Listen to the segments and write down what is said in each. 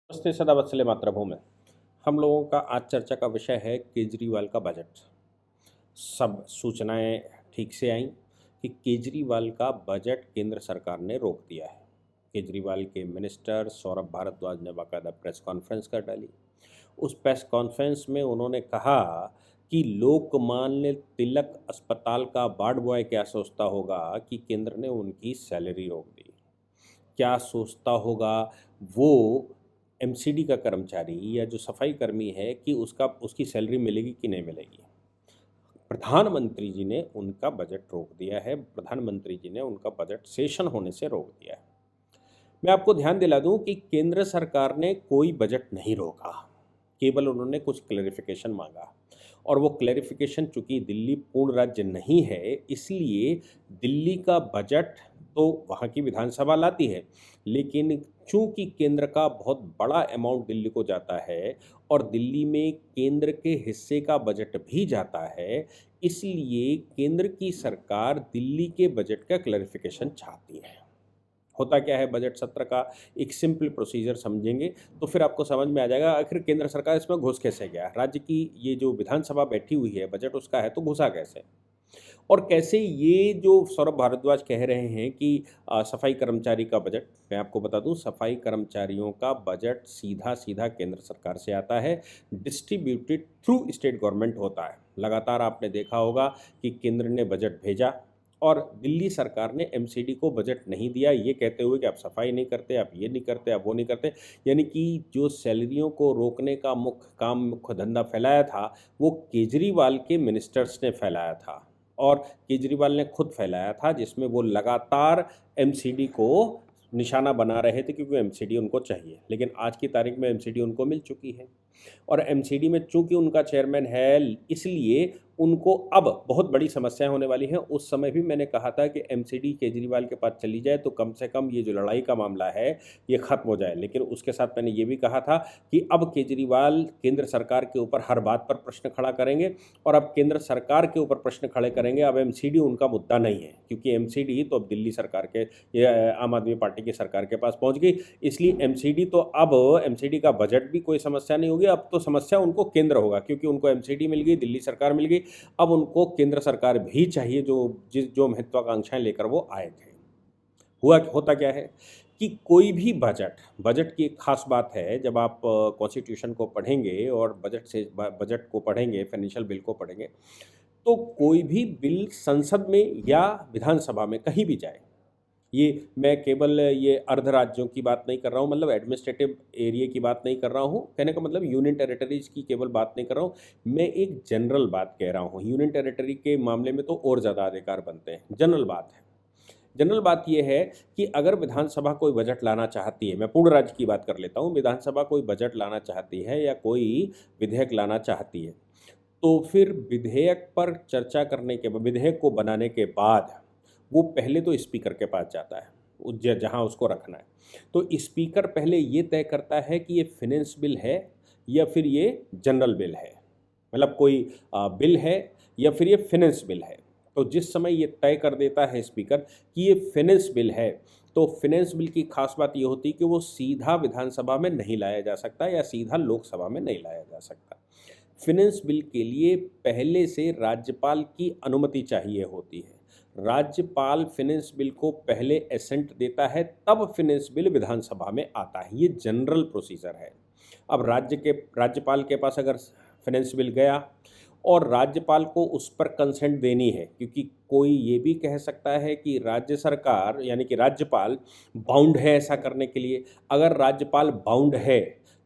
नमस्ते सदा वत्सले मातृभूमि। हम लोगों का आज चर्चा का विषय है केजरीवाल का बजट। सब सूचनाएं ठीक से आईं कि केजरीवाल का बजट केंद्र सरकार ने रोक दिया है। केजरीवाल के मिनिस्टर सौरभ भारद्वाज ने बाकायदा प्रेस कॉन्फ्रेंस कर डाली। उस प्रेस कॉन्फ्रेंस में उन्होंने कहा कि लोकमान्य तिलक अस्पताल का वार्ड बॉय क्या सोचता होगा कि केंद्र ने उनकी सैलरी रोक दी। क्या सोचता होगा वो एमसीडी का कर्मचारी या जो सफाई कर्मी है कि उसकी सैलरी मिलेगी कि नहीं मिलेगी। प्रधानमंत्री जी ने उनका बजट रोक दिया है। प्रधानमंत्री जी ने उनका बजट सेशन होने से रोक दिया है। मैं आपको ध्यान दिला दूं कि केंद्र सरकार ने कोई बजट नहीं रोका, केवल उन्होंने कुछ क्लैरिफिकेशन मांगा। और वो क्लैरिफिकेशन, चूंकि दिल्ली पूर्ण राज्य नहीं है इसलिए दिल्ली का बजट तो वहाँ की विधानसभा लाती है, लेकिन चूंकि केंद्र का बहुत बड़ा अमाउंट दिल्ली को जाता है और दिल्ली में केंद्र के हिस्से का बजट भी जाता है, इसलिए केंद्र की सरकार दिल्ली के बजट का क्लैरिफिकेशन चाहती है। होता क्या है बजट सत्र का, एक सिंपल प्रोसीजर समझेंगे तो फिर आपको समझ में आ जाएगा आखिर केंद्र सरकार इसमें घुस कैसे गया। राज्य की ये जो विधानसभा बैठी हुई है, बजट उसका है, तो घुसा कैसे और कैसे। ये जो सौरभ भारद्वाज कह रहे हैं कि सफाई कर्मचारी का बजट, मैं आपको बता दूं सफाई कर्मचारियों का बजट सीधा सीधा केंद्र सरकार से आता है, डिस्ट्रीब्यूटेड थ्रू स्टेट गवर्नमेंट होता है। लगातार आपने देखा होगा कि केंद्र ने बजट भेजा और दिल्ली सरकार ने एमसीडी को बजट नहीं दिया, ये कहते हुए कि आप सफाई नहीं करते, आप ये नहीं करते, आप वो नहीं करते। यानी कि जो सैलरियों को रोकने का मुख्य धंधा फैलाया था वो केजरीवाल के मिनिस्टर्स ने फैलाया था और केजरीवाल ने खुद फैलाया था, जिसमें वो लगातार एमसीडी को निशाना बना रहे थे क्योंकि एमसीडी उनको चाहिए। लेकिन आज की तारीख में एमसीडी उनको मिल चुकी है और एमसीडी में चूंकि उनका चेयरमैन है इसलिए उनको अब बहुत बड़ी समस्याएं होने वाली हैं। उस समय भी मैंने कहा था कि एमसीडी केजरीवाल के पास चली जाए तो कम से कम ये जो लड़ाई का मामला है ये खत्म हो जाए। लेकिन उसके साथ मैंने ये भी कहा था कि अब केजरीवाल केंद्र सरकार के ऊपर हर बात पर प्रश्न खड़ा करेंगे और अब केंद्र सरकार के ऊपर प्रश्न खड़े करेंगे। अब एमसीडी उनका मुद्दा नहीं है क्योंकि एमसीडी तो अब दिल्ली सरकार के, आम आदमी पार्टी की सरकार के पास पहुंच गई, इसलिए एमसीडी तो अब एमसीडी का बजट भी कोई समस्या नहीं होगी। अब तो समस्या उनको केंद्र होगा क्योंकि उनको एमसीडी मिल गई, दिल्ली सरकार मिल गई, अब उनको केंद्र सरकार भी चाहिए जो महत्वाकांक्षाएं लेकर वो आए थे। होता क्या है कि कोई भी बजट की एक खास बात है, जब आप कॉन्स्टिट्यूशन को पढ़ेंगे और बजट को पढ़ेंगे, फाइनेंशियल बिल को पढ़ेंगे, तो कोई भी बिल संसद में या विधानसभा में कहीं भी जाए, ये मैं केवल ये अर्ध राज्यों की बात नहीं कर रहा हूँ, मतलब एडमिनिस्ट्रेटिव एरिया की बात नहीं कर रहा हूँ, कहने का मतलब यूनियन टेरिटरीज की केवल बात नहीं कर रहा हूँ, मैं एक जनरल बात कह रहा हूँ। यूनियन टेरिटरी के मामले में तो और ज़्यादा अधिकार बनते हैं। जनरल बात है, जनरल बात यह है कि अगर विधानसभा कोई बजट लाना चाहती है, मैं पूर्ण राज्य की बात कर लेता हूँ, विधानसभा कोई बजट लाना चाहती है या कोई विधेयक लाना चाहती है, तो फिर विधेयक पर चर्चा करने के बाद, विधेयक को बनाने के बाद वो पहले तो स्पीकर के पास जाता है जहां उसको रखना है। तो स्पीकर पहले ये तय करता है कि ये फाइनेंस बिल है या फिर ये जनरल बिल है, मतलब कोई बिल है या फिर ये फाइनेंस बिल है। तो जिस समय ये तय कर देता है स्पीकर कि ये फाइनेंस बिल है, तो फाइनेंस बिल की खास बात ये होती है कि वो सीधा विधानसभा में नहीं लाया जा सकता या सीधा लोकसभा में नहीं लाया जा सकता। फाइनेंस बिल के लिए पहले से राज्यपाल की अनुमति चाहिए होती है। राज्यपाल फाइनेंस बिल को पहले एसेंट देता है, तब फाइनेंस बिल विधानसभा में आता है। ये जनरल प्रोसीजर है। अब राज्यपाल के पास अगर फाइनेंस बिल गया और राज्यपाल को उस पर कंसेंट देनी है, क्योंकि कोई ये भी कह सकता है कि राज्य सरकार यानी कि राज्यपाल बाउंड है ऐसा करने के लिए। अगर राज्यपाल बाउंड है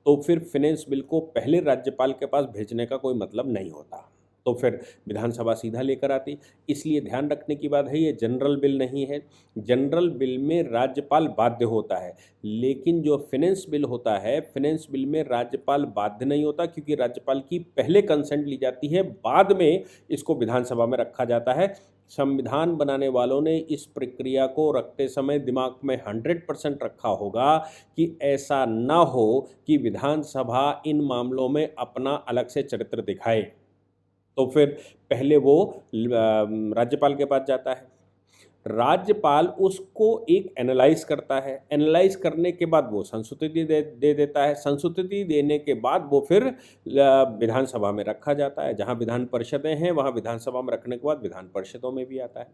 तो फिर फाइनेंस बिल को पहले राज्यपाल के पास भेजने का कोई मतलब नहीं होता, तो फिर विधानसभा सीधा लेकर आती। इसलिए ध्यान रखने की बात है, ये जनरल बिल नहीं है। जनरल बिल में राज्यपाल बाध्य होता है, लेकिन जो फाइनेंस बिल होता है, फाइनेंस बिल में राज्यपाल बाध्य नहीं होता क्योंकि राज्यपाल की पहले कंसेंट ली जाती है, बाद में इसको विधानसभा में रखा जाता है। संविधान बनाने वालों ने इस प्रक्रिया को रखते समय दिमाग में 100% रखा होगा कि ऐसा ना हो कि विधानसभा इन मामलों में अपना अलग से चरित्र दिखाए। तो फिर पहले वो राज्यपाल के पास जाता है। राज्यपाल उसको एक एनालाइज करता है, एनालाइज करने के बाद वो संस्तुति दे देता है, संस्तुति देने के बाद वो फिर विधानसभा में रखा जाता है। जहाँ विधान परिषदें हैं वहाँ विधानसभा में रखने के बाद विधान परिषदों में भी आता है।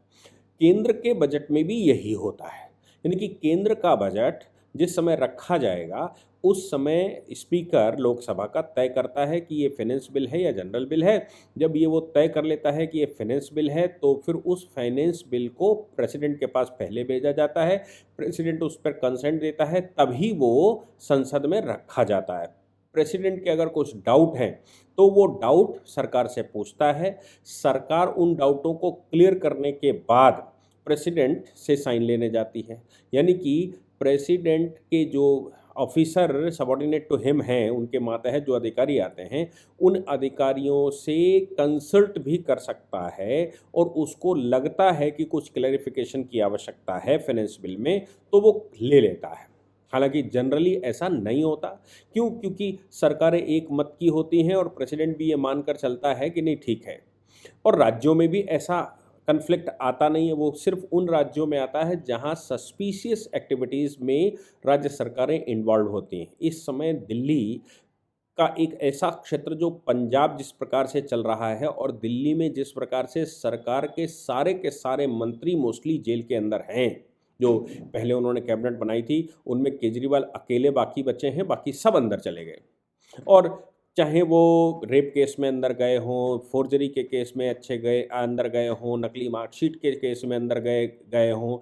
केंद्र के बजट में भी यही होता है, यानी कि केंद्र का बजट जिस समय रखा जाएगा उस समय स्पीकर लोकसभा का तय करता है कि ये फाइनेंस बिल है या जनरल बिल है। जब ये वो तय कर लेता है कि ये फाइनेंस बिल है तो फिर उस फाइनेंस बिल को प्रेसिडेंट के पास पहले भेजा जाता है, प्रेसिडेंट उस पर कंसेंट देता है, तभी वो संसद में रखा जाता है। प्रेसिडेंट के अगर कुछ डाउट हैं तो वो डाउट सरकार से पूछता है, सरकार उन डाउटों को क्लियर करने के बाद प्रेसिडेंट से साइन लेने जाती है। यानी कि प्रेसिडेंट के जो ऑफिसर सबॉर्डिनेट टू हिम हैं, उनके मातहत जो अधिकारी आते हैं, उन अधिकारियों से कंसल्ट भी कर सकता है और उसको लगता है कि कुछ क्लैरिफिकेशन की आवश्यकता है फाइनेंस बिल में तो वो ले लेता है। हालांकि जनरली ऐसा नहीं होता। क्यों? क्योंकि सरकारें एक मत की होती हैं और प्रेसिडेंट भी ये मानकर चलता है कि नहीं ठीक है। और राज्यों में भी ऐसा कन्फ्लिक्ट आता नहीं है, वो सिर्फ उन राज्यों में आता है जहां सस्पिशियस एक्टिविटीज़ में राज्य सरकारें इन्वॉल्व होती हैं। इस समय दिल्ली का एक ऐसा क्षेत्र जो पंजाब जिस प्रकार से चल रहा है और दिल्ली में जिस प्रकार से सरकार के सारे मंत्री मोस्टली जेल के अंदर हैं, जो पहले उन्होंने कैबिनेट बनाई थी उनमें केजरीवाल अकेले बाकी बचे हैं, बाकी सब अंदर चले गए। और चाहे वो रेप केस में अंदर गए हों, फोर्जरी के केस में अंदर गए हों, नकली मार्कशीट के केस में अंदर गए हों,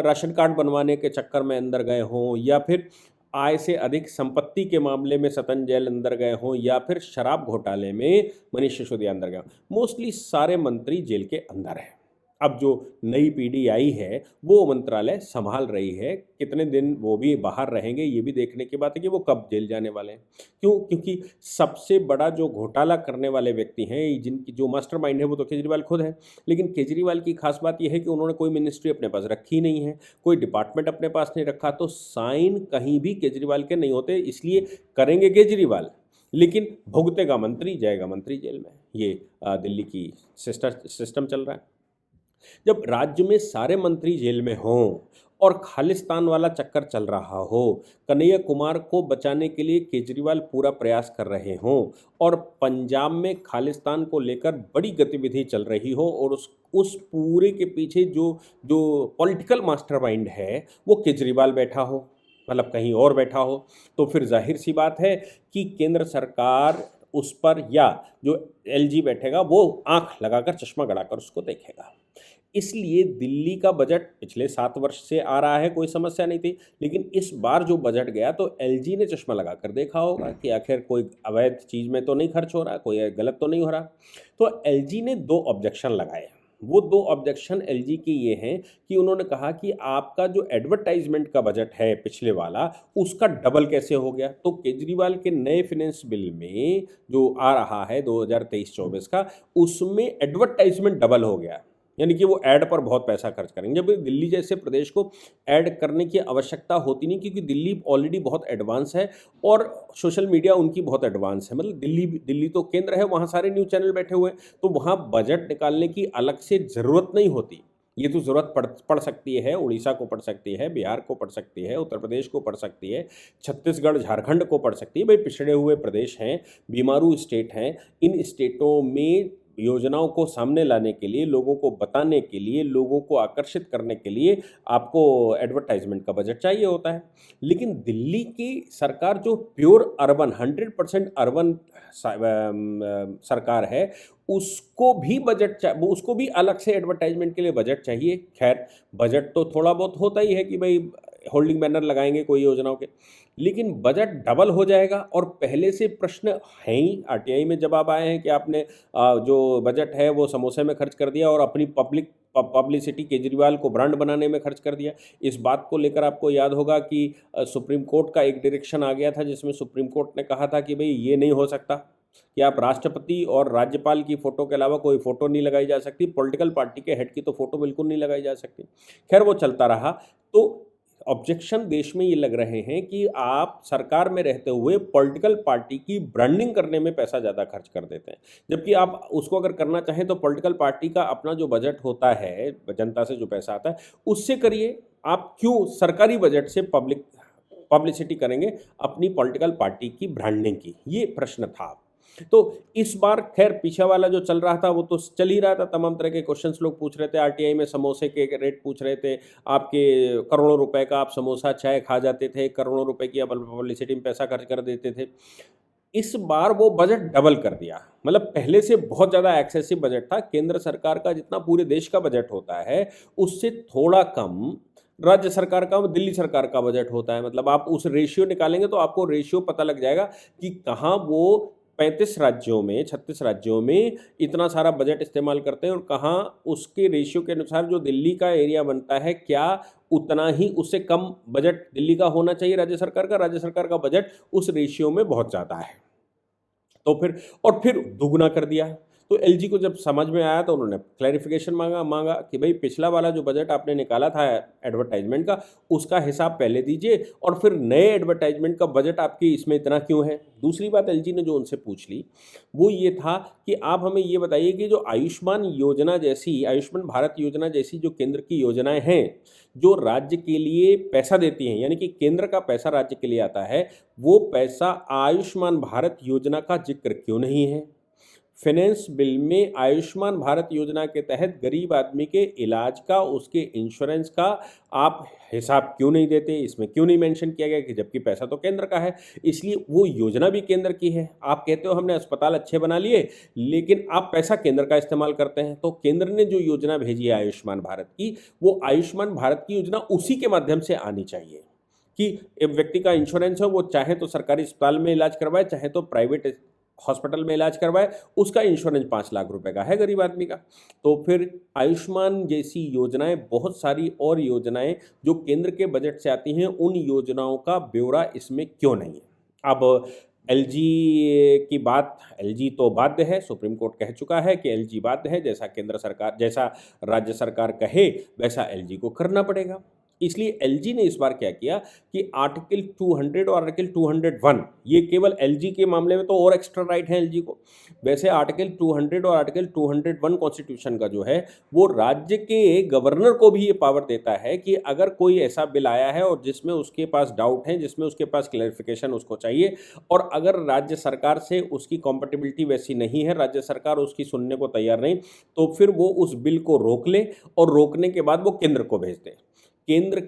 राशन कार्ड बनवाने के चक्कर में अंदर गए हों, या फिर आय से अधिक संपत्ति के मामले में सतन जेल अंदर गए हों, या फिर शराब घोटाले में मनीष सिसोदिया अंदर गए हों, मोस्टली सारे मंत्री जेल के अंदर हैं। अब जो नई पीढ़ी आई है वो मंत्रालय संभाल रही है, कितने दिन वो भी बाहर रहेंगे ये भी देखने की बात है कि वो कब जेल जाने वाले हैं। क्यों? क्योंकि सबसे बड़ा जो घोटाला करने वाले व्यक्ति हैं, जिनकी जो मास्टरमाइंड है वो तो केजरीवाल खुद है। लेकिन केजरीवाल की खास बात यह है कि उन्होंने कोई मिनिस्ट्री अपने पास रखी नहीं है, कोई डिपार्टमेंट अपने पास नहीं रखा, तो साइन कहीं भी केजरीवाल के नहीं होते। इसलिए करेंगे केजरीवाल लेकिन भुगतेगा मंत्री, जाएगा मंत्री जेल में। ये दिल्ली की सिस्टम चल रहा है। जब राज्य में सारे मंत्री जेल में हों और खालिस्तान वाला चक्कर चल रहा हो, कन्हैया कुमार को बचाने के लिए केजरीवाल पूरा प्रयास कर रहे हों और पंजाब में खालिस्तान को लेकर बड़ी गतिविधि चल रही हो और उस पूरे के पीछे जो पॉलिटिकल मास्टरमाइंड है वो केजरीवाल बैठा हो, मतलब कहीं और बैठा हो, तो फिर जाहिर सी बात है कि केंद्र सरकार उस पर, या जो एलजी बैठेगा वो आंख लगाकर चश्मा गड़ाकर उसको देखेगा। इसलिए दिल्ली का बजट पिछले 7 वर्ष से आ रहा है, कोई समस्या नहीं थी, लेकिन इस बार जो बजट गया तो एलजी ने चश्मा लगाकर देखा होगा कि आखिर कोई अवैध चीज़ में तो नहीं खर्च हो रहा, कोई गलत तो नहीं हो रहा। तो एलजी ने 2 ऑब्जेक्शन लगाए। वो 2 ऑब्जेक्शन एलजी के ये हैं कि उन्होंने कहा कि आपका जो एडवर्टाइजमेंट का बजट है पिछले वाला, उसका डबल कैसे हो गया। तो केजरीवाल के नए फाइनेंस बिल में जो आ रहा है 2023-24 का, उसमें एडवर्टाइजमेंट डबल हो गया, यानी कि वो ऐड पर बहुत पैसा खर्च करेंगे। जब दिल्ली जैसे प्रदेश को ऐड करने की आवश्यकता होती नहीं, क्योंकि दिल्ली ऑलरेडी बहुत एडवांस है और सोशल मीडिया उनकी बहुत एडवांस है। मतलब दिल्ली तो केंद्र है, वहाँ सारे न्यूज़ चैनल बैठे हुए हैं, तो वहाँ बजट निकालने की अलग से ज़रूरत नहीं होती। ये तो ज़रूरत पड़ सकती है, उड़ीसा को पड़ सकती है, बिहार को पड़ सकती है, उत्तर प्रदेश को पड़ सकती है, छत्तीसगढ़ झारखंड को पड़ सकती है। भाई पिछड़े हुए प्रदेश हैं, बीमारू स्टेट हैं, इन स्टेटों में योजनाओं को सामने लाने के लिए, लोगों को बताने के लिए, लोगों को आकर्षित करने के लिए आपको एडवर्टाइजमेंट का बजट चाहिए होता है। लेकिन दिल्ली की सरकार जो प्योर अर्बन 100% अर्बन सरकार है, उसको भी अलग से एडवर्टाइजमेंट के लिए बजट चाहिए। खैर बजट तो थोड़ा बहुत होता ही है कि भाई होल्डिंग बैनर लगाएंगे कोई योजनाओं के, लेकिन बजट डबल हो जाएगा। और पहले से प्रश्न है ही, आरटीआई में जवाब आए हैं कि आपने जो बजट है वो समोसे में खर्च कर दिया और अपनी पब्लिसिटी केजरीवाल को ब्रांड बनाने में खर्च कर दिया। इस बात को लेकर आपको याद होगा कि सुप्रीम कोर्ट का एक डायरेक्शन आ गया था, जिसमें सुप्रीम कोर्ट ने कहा था कि भाई ये नहीं हो सकता कि आप राष्ट्रपति और राज्यपाल की फ़ोटो के अलावा कोई फ़ोटो नहीं लगाई जा सकती, पॉलिटिकल पार्टी के हेड की तो फ़ोटो बिल्कुल नहीं लगाई जा सकती। खैर वो चलता रहा। तो ऑब्जेक्शन देश में ये लग रहे हैं कि आप सरकार में रहते हुए पॉलिटिकल पार्टी की ब्रांडिंग करने में पैसा ज़्यादा खर्च कर देते हैं, जबकि आप उसको अगर करना चाहें तो पॉलिटिकल पार्टी का अपना जो बजट होता है, जनता से जो पैसा आता है उससे करिए। आप क्यों सरकारी बजट से पब्लिसिटी करेंगे अपनी पॉलिटिकल पार्टी की ब्रांडिंग की? ये प्रश्न था। तो इस बार खैर पीछे वाला जो चल रहा था वो तो चल ही रहा था, तमाम तरह के क्वेश्चंस लोग पूछ रहे थे, आरटीआई में समोसे के रेट पूछ रहे थे, आपके करोड़ों रुपए का आप समोसा चाय खा जाते थे, करोड़ों रुपए की आप पब्लिसिटी में पैसा खर्च कर देते थे। इस बार वो बजट डबल कर दिया, मतलब पहले से बहुत ज़्यादा एक्सेसिव बजट था। केंद्र सरकार का जितना पूरे देश का बजट होता है उससे थोड़ा कम राज्य सरकार का, दिल्ली सरकार का बजट होता है। मतलब आप उस रेशियो निकालेंगे तो आपको रेशियो पता लग जाएगा कि कहाँ वो 35 राज्यों में 36 राज्यों में इतना सारा बजट इस्तेमाल करते हैं और कहाँ उसके रेशियो के अनुसार जो दिल्ली का एरिया बनता है क्या उतना ही उससे कम बजट दिल्ली का होना चाहिए राज्य सरकार का बजट उस रेशियो में बहुत ज़्यादा है। तो फिर दुगना कर दिया। तो एलजी को जब समझ में आया तो उन्होंने क्लैरिफिकेशन मांगा कि भाई पिछला वाला जो बजट आपने निकाला था एडवर्टाइजमेंट का उसका हिसाब पहले दीजिए और फिर नए एडवर्टाइजमेंट का बजट आपकी इसमें इतना क्यों है। दूसरी बात एलजी ने जो उनसे पूछ ली वो ये था कि आप हमें ये बताइए कि जो आयुष्मान भारत योजना जैसी जो केंद्र की योजनाएं हैं जो राज्य के लिए पैसा देती हैं, यानी कि केंद्र का पैसा राज्य के लिए आता है, वो पैसा आयुष्मान भारत योजना का जिक्र क्यों नहीं है? फाइनेंस बिल में आयुष्मान भारत योजना के तहत गरीब आदमी के इलाज का, उसके इंश्योरेंस का आप हिसाब क्यों नहीं देते? इसमें क्यों नहीं मेंशन किया गया कि जबकि पैसा तो केंद्र का है, इसलिए वो योजना भी केंद्र की है। आप कहते हो हमने अस्पताल अच्छे बना लिए, लेकिन आप पैसा केंद्र का इस्तेमाल करते हैं। तो केंद्र ने जो योजना भेजी है आयुष्मान भारत की, वो आयुष्मान भारत की योजना उसी के माध्यम से आनी चाहिए कि एक व्यक्ति का इंश्योरेंस हो, वो चाहे तो सरकारी अस्पताल में इलाज करवाए, चाहे तो प्राइवेट हॉस्पिटल में इलाज करवाए, उसका इंश्योरेंस 5 लाख रुपए का है गरीब आदमी का। तो फिर आयुष्मान जैसी योजनाएं, बहुत सारी और योजनाएं जो केंद्र के बजट से आती हैं, उन योजनाओं का ब्यौरा इसमें क्यों नहीं है? अब एलजी तो बाध्य है, सुप्रीम कोर्ट कह चुका है कि एलजी बाध्य है, जैसा राज्य सरकार कहे वैसा एलजी को करना पड़ेगा। इसलिए एलजी ने इस बार क्या किया कि आर्टिकल 200 और आर्टिकल 201, ये केवल एलजी के मामले में तो और एक्स्ट्रा राइट है एलजी को, वैसे आर्टिकल 200 और आर्टिकल 201 कॉन्स्टिट्यूशन का जो है वो राज्य के गवर्नर को भी ये पावर देता है कि अगर कोई ऐसा बिल आया है और जिसमें उसके पास डाउट है, जिसमें उसके पास क्लैरिफिकेशन उसको चाहिए, और अगर राज्य सरकार से उसकी कॉम्पेटिबिलिटी वैसी नहीं है, राज्य सरकार उसकी सुनने को तैयार नहीं, तो फिर वो उस बिल को रोक ले और रोकने के बाद वो केंद्र को भेज दे। केंद्र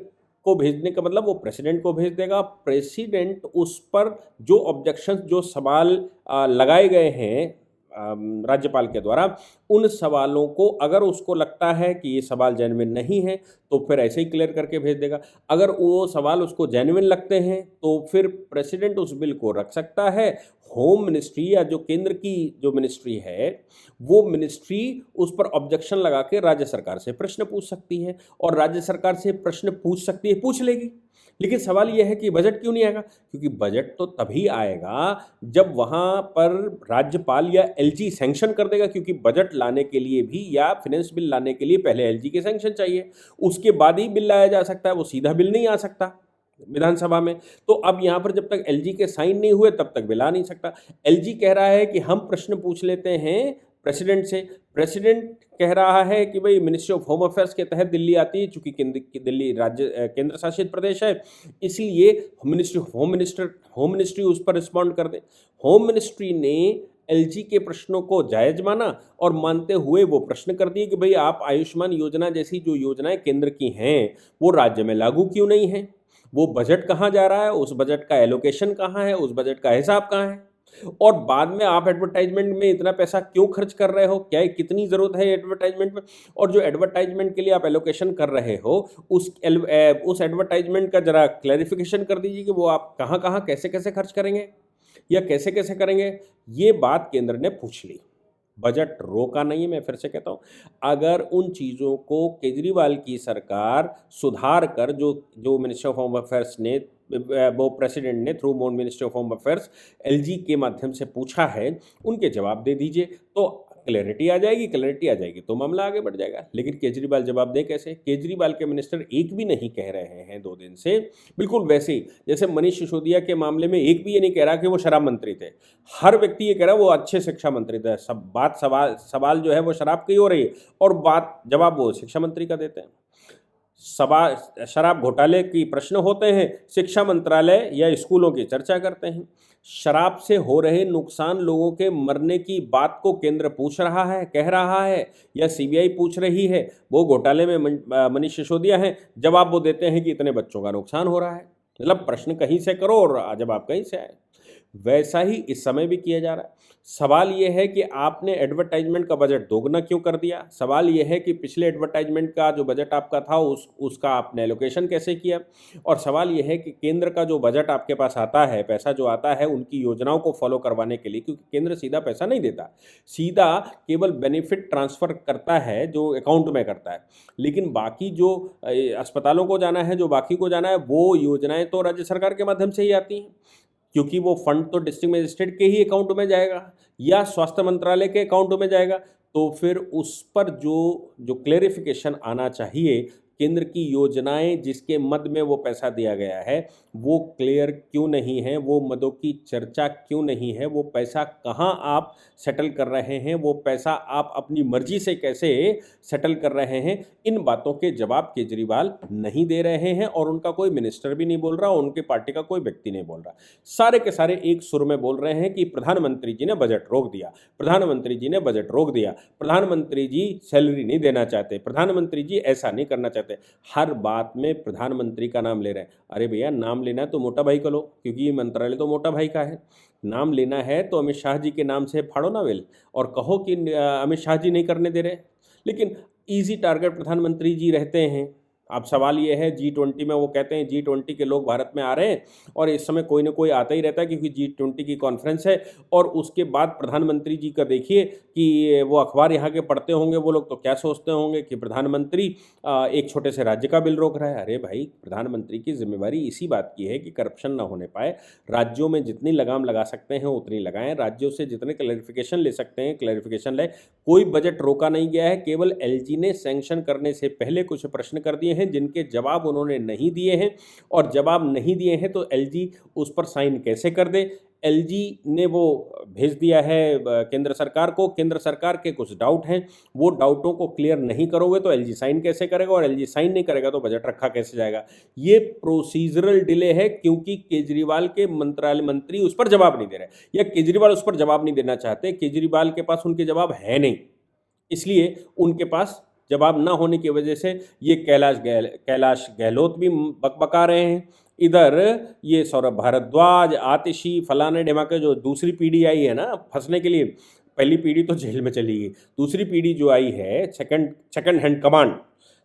को भेजने का मतलब वो प्रेसिडेंट को भेज देगा। प्रेसिडेंट उस पर जो ऑब्जेक्शंस, जो सवाल लगाए गए हैं राज्यपाल के द्वारा, उन सवालों को अगर उसको लगता है कि ये सवाल जेन्युइन नहीं है तो फिर ऐसे ही क्लियर करके भेज देगा। अगर वो सवाल उसको जेन्युइन लगते हैं तो फिर प्रेसिडेंट उस बिल को रख सकता है। होम मिनिस्ट्री या जो केंद्र की जो मिनिस्ट्री है वो मिनिस्ट्री उस पर ऑब्जेक्शन लगा के राज्य सरकार से प्रश्न पूछ सकती है, और राज्य सरकार से प्रश्न पूछ सकती है, पूछ लेगी। लेकिन सवाल यह है कि बजट क्यों नहीं आएगा? क्योंकि बजट तो तभी आएगा जब वहाँ पर राज्यपाल या एलजी सैंक्शन कर देगा, क्योंकि बजट लाने के लिए भी या फाइनेंस बिल लाने के लिए पहले एलजी के सैंक्शन चाहिए, उसके बाद ही बिल लाया जा सकता है। वो सीधा बिल नहीं आ सकता विधानसभा में। तो अब यहाँ पर जब तक एलजी के साइन नहीं हुए तब तक बिल आ नहीं सकता। एलजी कह रहा है कि हम प्रश्न पूछ लेते हैं प्रेसिडेंट से। प्रेसिडेंट कह रहा है कि भाई मिनिस्ट्री ऑफ होम अफेयर्स के तहत दिल्ली आती है, चूंकि दिल्ली केंद्र शासित प्रदेश है, इसलिए होम मिनिस्ट्री उस पर रिस्पॉन्ड कर दे। होम मिनिस्ट्री ने एलजी के प्रश्नों को जायज माना और मानते हुए वो प्रश्न कर दिए कि भाई आप आयुष्मान योजना जैसी जो योजनाएं केंद्र की हैं वो राज्य में लागू क्यों नहीं है? वो बजट कहाँ जा रहा है? उस बजट का एलोकेशन कहाँ है? उस बजट का हिसाब कहाँ है? और बाद में आप एडवर्टाइजमेंट में इतना पैसा क्यों खर्च कर रहे हो? क्या कितनी ज़रूरत है एडवर्टाइजमेंट में? और जो एडवर्टाइजमेंट के लिए आप एलोकेशन कर रहे हो उस एडवर्टाइजमेंट का जरा क्लैरिफिकेशन कर दीजिए कि वो आप कहाँ कहाँ कैसे कैसे खर्च करेंगे या कैसे कैसे करेंगे। ये बात केंद्र ने पूछ ली। बजट रोका नहीं है, मैं फिर से कहता हूँ। अगर उन चीज़ों को केजरीवाल की सरकार सुधार कर, जो मिनिस्ट्री ऑफ होम अफेयर्स ने, वो प्रेसिडेंट ने through ministry of home affairs LG के माध्यम से पूछा है, उनके जवाब दे दीजिए। तो क्लैरिटी आ जाएगी, क्लैरिटी आ जाएगी तो मामला आगे बढ़ जाएगा। लेकिन केजरीवाल जवाब दे कैसे? केजरीवाल के मिनिस्टर एक भी नहीं कह रहे हैं 2 दिन से, बिल्कुल वैसे ही जैसे मनीष सिसोदिया के मामले में एक भी ये नहीं कह रहा कि वो शराब मंत्री थे। हर व्यक्ति ये कह रहा है वो अच्छे शिक्षा मंत्री थे। सब बात सवाल जो है वो शराब की हो रही है और बात जवाब वो शिक्षा मंत्री का देते हैं। शराब घोटाले की प्रश्न होते हैं, शिक्षा मंत्रालय या स्कूलों की चर्चा करते हैं। शराब से हो रहे नुकसान, लोगों के मरने की बात को केंद्र पूछ रहा है, कह रहा है या सीबीआई पूछ रही है? वो घोटाले में मनीष सिसोदिया हैं, जवाब वो देते हैं कि इतने बच्चों का नुकसान हो रहा है। मतलब प्रश्न कहीं से करो और जवाब कहीं से आए। वैसा ही इस समय भी किया जा रहा है। सवाल ये है कि आपने एडवर्टाइजमेंट का बजट दोगुना क्यों कर दिया? सवाल ये है कि पिछले एडवर्टाइजमेंट का जो बजट आपका था उसका आपने एलोकेशन कैसे किया? और सवाल ये है कि केंद्र का जो बजट आपके पास आता है, पैसा जो आता है उनकी योजनाओं को फॉलो करवाने के लिए, क्योंकि केंद्र सीधा पैसा नहीं देता, सीधा केवल बेनिफिट ट्रांसफ़र करता है जो अकाउंट में करता है। लेकिन बाकी जो अस्पतालों को जाना है, जो बाकी को जाना है, वो योजनाएँ तो राज्य सरकार के माध्यम से ही आती हैं, क्योंकि वो फंड तो डिस्ट्रिक्ट मजिस्ट्रेट के ही अकाउंट में जाएगा या स्वास्थ्य मंत्रालय के अकाउंट में जाएगा। तो फिर उस पर जो क्लेरिफिकेशन आना चाहिए, केंद्र की योजनाएं जिसके मद में वो पैसा दिया गया है वो क्लियर क्यों नहीं है, वो मदों की चर्चा क्यों नहीं है, वो पैसा कहाँ आप सेटल कर रहे हैं, वो पैसा आप अपनी मर्जी से कैसे सेटल कर रहे हैं, इन बातों के जवाब केजरीवाल नहीं दे रहे हैं और उनका कोई मिनिस्टर भी नहीं बोल रहा, उनके पार्टी का कोई व्यक्ति नहीं बोल रहा। सारे के सारे एक सुर में बोल रहे हैं कि प्रधानमंत्री जी ने बजट रोक दिया, प्रधानमंत्री जी ने बजट रोक दिया, प्रधानमंत्री जी सैलरी नहीं देना चाहते, प्रधानमंत्री जी ऐसा नहीं करना चाहते। हर बात में प्रधानमंत्री का नाम ले रहे हैं। अरे भैया, नाम लेना है तो मोटा भाई का लो, क्योंकि ये मंत्रालय तो मोटा भाई का है। नाम लेना है तो अमित शाह जी के नाम से फाड़ो ना वेल और कहो कि अमित शाह जी नहीं करने दे रहे। लेकिन इजी टारगेट प्रधानमंत्री जी रहते हैं। अब सवाल ये है, G20 में वो कहते हैं G20 के लोग भारत में आ रहे हैं और इस समय कोई ना कोई आता ही रहता है, क्योंकि G20 की कॉन्फ्रेंस है। और उसके बाद प्रधानमंत्री जी का देखिए कि वो अखबार यहाँ के पढ़ते होंगे, वो लोग तो क्या सोचते होंगे कि प्रधानमंत्री एक छोटे से राज्य का बिल रोक रहा है। अरे भाई, प्रधानमंत्री की जिम्मेवारी इसी बात की है कि करप्शन ना होने पाए। राज्यों में जितनी लगाम लगा सकते हैं उतनी लगाएं, राज्यों से जितने क्लैरिफिकेशन ले सकते हैं क्लैरिफिकेशन ले। कोई बजट रोका नहीं गया है, केवल एलजी ने सैंक्शन करने से पहले कुछ प्रश्न कर दिए हैं जिनके जवाब उन्होंने नहीं दिए हैं, और जवाब नहीं दिए हैं तो एलजी उस पर साइन कैसे कर दे। एलजी ने वो भेज दिया है केंद्र सरकार को, केंद्र सरकार के कुछ डाउट हैं, वो डाउटों को क्लियर नहीं करोगे तो एलजी साइन कैसे करेगा, और एलजी साइन नहीं करेगा तो बजट रखा कैसे जाएगा। ये प्रोसीजरल डिले है, क्योंकि केजरीवाल के मंत्रालय मंत्री उस पर जवाब नहीं दे रहे, या केजरीवाल उस पर जवाब नहीं देना चाहते। केजरीवाल के पास उनके जवाब है नहीं, इसलिए उनके पास जवाब ना होने की वजह से ये कैलाश गहलोत भी बकबका रहे हैं। इधर ये सौरभ भारद्वाज, आतिशी, फलाने ढिमाके, जो दूसरी पीढ़ी आई है ना फंसने के लिए, पहली पीढ़ी तो जेल में चली गई, दूसरी पीढ़ी जो आई है सेकंड हैंड कमांड,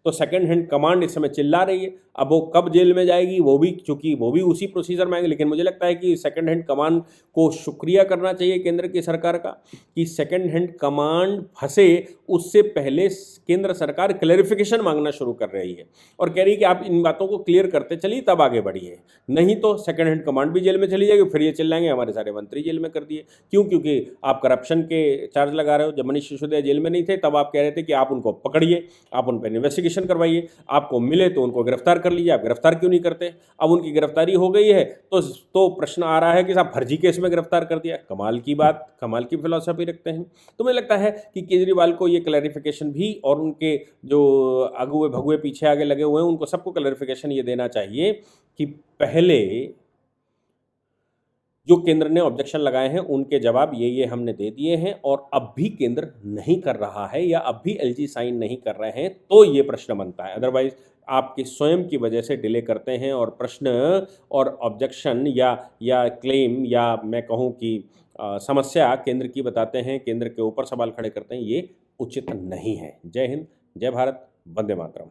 तो सेकंड हैंड कमांड इस समय चिल्ला रही है। अब वो कब जेल में जाएगी, वो भी चूंकि वो भी उसी प्रोसीजर में आएंगे। लेकिन मुझे लगता है कि सेकंड हैंड कमांड को शुक्रिया करना चाहिए केंद्र की सरकार का कि सेकंड हैंड कमांड फंसे उससे पहले केंद्र सरकार क्लैरिफिकेशन मांगना शुरू कर रही है और कह रही है कि आप इन बातों को क्लियर करते चलिए तब आगे बढ़िए, नहीं तो सेकंड हैंड कमांड भी जेल में चली जाएगी। फिर ये चिल्लाएंगे हमारे सारे मंत्री जेल में कर दिए। क्यों? क्योंकि आप करप्शन के चार्ज लगा रहे हो। जब मनीष सिसोदिया जेल में नहीं थे तब आप कह रहे थे कि आप उनको पकड़िए, आप उन पर इन्वेस्टिगेशन करवाइए, आपको मिले तो उनको गिरफ्तार कर लीजिए। आप गिरफ्तार क्यों नहीं करते? अब उनकी गिरफ्तारी हो गई है तो प्रश्न आ रहा है कि साहब फर्जी केस में गिरफ्तार कर दिया। कमाल की बात, कमाल की फिलॉसफी रखते हैं। तो मुझे लगता है कि केजरीवाल को ये क्लैरिफिकेशन भी, और उनके जो अगुए भगुए पीछे आगे लगे हुए हैं उनको सबको क्लैरिफिकेशन ये देना चाहिए कि पहले जो केंद्र ने ऑब्जेक्शन लगाए हैं उनके जवाब ये हमने दे दिए हैं, और अब भी केंद्र नहीं कर रहा है या अब भी एलजी साइन नहीं कर रहे हैं तो ये प्रश्न बनता है। अदरवाइज आपकी स्वयं की वजह से डिले करते हैं और प्रश्न और ऑब्जेक्शन या क्लेम, या मैं कहूँ कि समस्या केंद्र की बताते हैं, केंद्र के ऊपर सवाल खड़े करते हैं, ये उचित नहीं है। जय हिंद, जय भारत, वंदे मातरम।